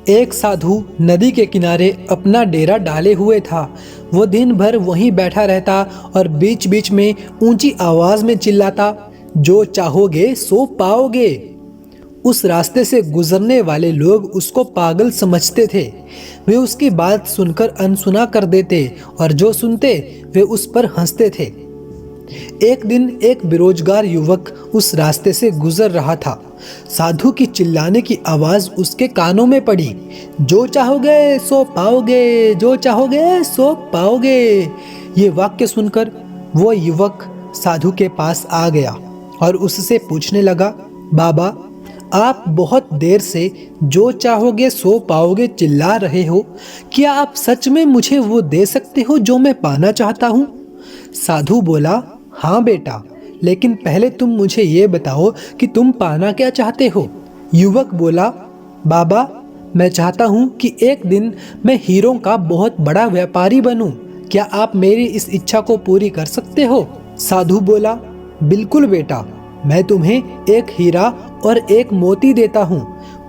एक साधु नदी के किनारे अपना डेरा डाले हुए था। वो दिन भर वहीं बैठा रहता और बीच बीच में ऊंची आवाज में चिल्लाता, जो चाहोगे सो पाओगे। उस रास्ते से गुजरने वाले लोग उसको पागल समझते थे। वे उसकी बात सुनकर अनसुना कर देते और जो सुनते वे उस पर हंसते थे। एक दिन एक बेरोजगार युवक उस रास्ते से गुजर रहा था। साधु की चिल्लाने की आवाज उसके कानों में पड़ी, जो चाहोगे सो पाओगे, जो चाहोगे सो पाओगे। ये वाक्य सुनकर वो युवक साधु के पास आ गया और उससे पूछने लगा, बाबा, आप बहुत देर से जो चाहोगे सो पाओगे चिल्ला रहे हो, क्या आप सच में मुझे वो दे सकते हो जो मैं पाना चाहता हूँ? साधु बोला, हाँ बेटा, लेकिन पहले तुम मुझे ये बताओ कि तुम पाना क्या चाहते हो? युवक बोला, बाबा, मैं चाहता हूँ कि एक दिन मैं हीरों का बहुत बड़ा व्यापारी बनूं। क्या आप मेरी इस इच्छा को पूरी कर सकते हो? साधु बोला, बिल्कुल बेटा, मैं तुम्हें एक हीरा और एक मोती देता हूँ।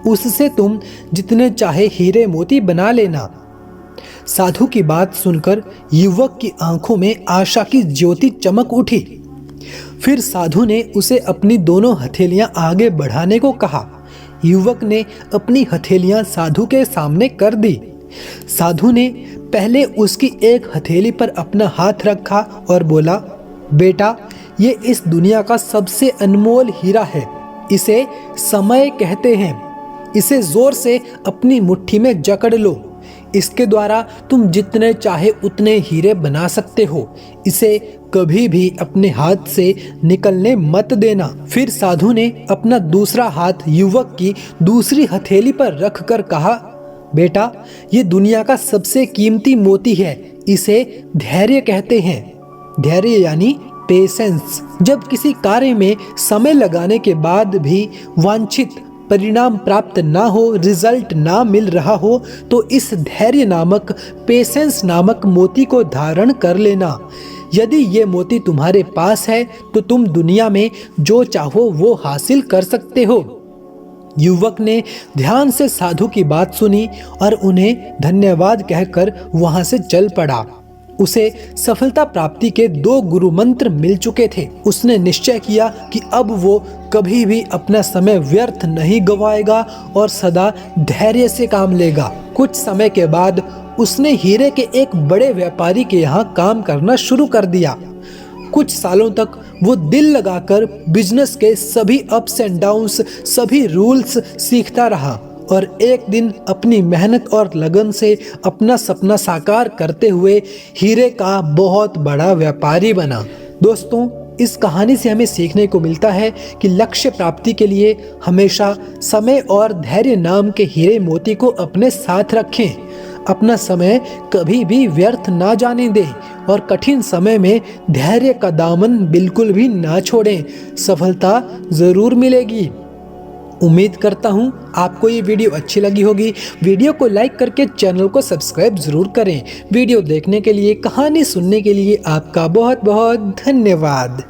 उससे तुम जितने चाहे हीरे मोती बना लेना। साधु की बात सुनकर युवक की आंखों में आशा की ज्योति चमक उठी। फिर साधु ने उसे अपनी दोनों हथेलियां आगे बढ़ाने को कहा। युवक ने अपनी हथेलियां साधु के सामने कर दी। साधु ने पहले उसकी एक हथेली पर अपना हाथ रखा और बोला, बेटा, ये इस दुनिया का सबसे अनमोल हीरा है। इसे समय कहते हैं। इसे जोर से अपनी मुट्ठी में जकड़ लो। इसके द्वारा तुम जितने चाहे उतने हीरे बना सकते हो। इसे कभी भी अपने हाथ से निकलने मत देना। फिर साधु ने अपना दूसरा हाथ युवक की दूसरी हथेली पर रखकर कहा, बेटा, ये दुनिया का सबसे कीमती मोती है। इसे धैर्य कहते हैं। धैर्य यानी पेशेंस। जब किसी कार्य में समय लगाने के बाद भी वांछित परिणाम प्राप्त ना हो, रिजल्ट ना मिल रहा हो, तो इस धैर्य नामक, पेशेंस नामक मोती को धारण कर लेना। यदि ये मोती तुम्हारे पास है तो तुम दुनिया में जो चाहो वो हासिल कर सकते हो। युवक ने ध्यान से साधु की बात सुनी और उन्हें धन्यवाद कहकर वहां से चल पड़ा। उसे सफलता प्राप्ति के 2 गुरु मंत्र मिल चुके थे। उसने निश्चय किया कि अब वो कभी भी अपना समय व्यर्थ नहीं गवाएगा और सदा धैर्य से काम लेगा। कुछ समय के बाद उसने हीरे के एक बड़े व्यापारी के यहाँ काम करना शुरू कर दिया। कुछ सालों तक वो दिल लगाकर बिजनेस के सभी अप्स एंड डाउन्स, सभी रूल्स सीखता रहा और एक दिन अपनी मेहनत और लगन से अपना सपना साकार करते हुए हीरे का बहुत बड़ा व्यापारी बना। दोस्तों, इस कहानी से हमें सीखने को मिलता है कि लक्ष्य प्राप्ति के लिए हमेशा समय और धैर्य नाम के हीरे मोती को अपने साथ रखें। अपना समय कभी भी व्यर्थ ना जाने दें और कठिन समय में धैर्य का दामन बिल्कुल भी ना छोड़ें। सफलता जरूर मिलेगी। उम्मीद करता हूँ आपको ये वीडियो अच्छी लगी होगी। वीडियो को लाइक करके चैनल को सब्सक्राइब जरूर करें। वीडियो देखने के लिए, कहानी सुनने के लिए आपका बहुत बहुत धन्यवाद।